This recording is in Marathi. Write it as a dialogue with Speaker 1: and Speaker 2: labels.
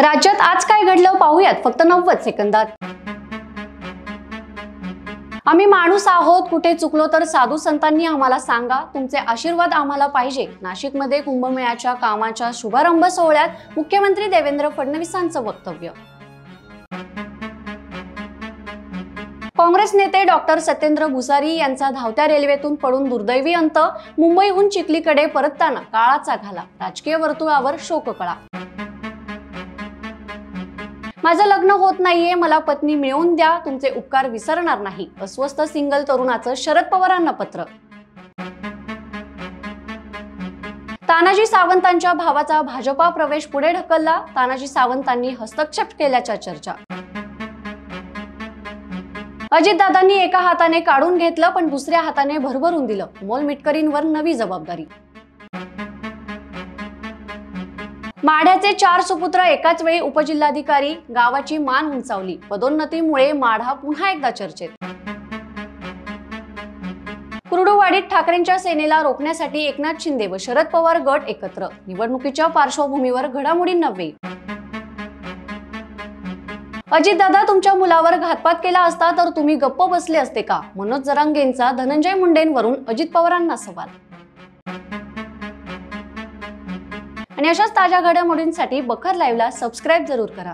Speaker 1: राज्यात आज काय घडलं पाहूयात फक्त 90 सेकंदात। आम्ही माणूस आहोत, कुठे चुकलो तर साधू संतांनी आम्हाला सांगा, तुमचे आशीर्वाद आम्हाला पाहिजे। नाशिकमध्ये कुंभमेळ्याच्या कामाच्या शुभारंभ सोहळ्यात मुख्यमंत्री देवेंद्र फडणवीसांचं वक्तव्य। काँग्रेस नेते डॉक्टर सत्येंद्र भुसारी यांचा धावत्या रेल्वेतून पडून दुर्दैवी अंत। मुंबईहून चिखलीकडे परतताना काळाचा घाला, राजकीय वर्तुळावर शोककळा। माझं लग्न होत नाहीये, मला पत्नी मिळवून द्या, तुमचे उपकार विसरणार नाही। अस्वस्थ सिंगल तरुणाचं शरद पवारांना पत्र। तानाजी सावंतांच्या भावाचा भाजपा प्रवेश पुढे ढकलला, तानाजी सावंतांनी हस्तक्षेप केल्याच्या चर्चा। अजितदादांनी एका हाताने काढून घेतलं पण दुसऱ्या हाताने भरभरून दिलं, अमोल मिटकरींवर नवी जबाबदारी। माढ्याचे 4 सुपुत्र एकाच वेळी उपजिल्हाधिकारी, गावाची मान उंचावली। पदोन्नतीमुळे माढा पुन्हा एकदा चर्चेत। कुर्डुवाडीत ठाकरेंच्या सेनेला रोखण्यासाठी एकनाथ शिंदे व शरद पवार गट एकत्र, निवडणुकीच्या पार्श्वभूमीवर घडामोडींना वेग। अजितदादा, तुमच्या मुलावर घातपात केला असता तर तुम्ही गप्प बसले असते का? मनोज जरांगेंचा धनंजय मुंडेंवरून अजित पवारांना सवाल। आणि अशाच ताज्या घडामोडींसाठी बखर लाईव्हला सबस्क्राईब जरूर करा।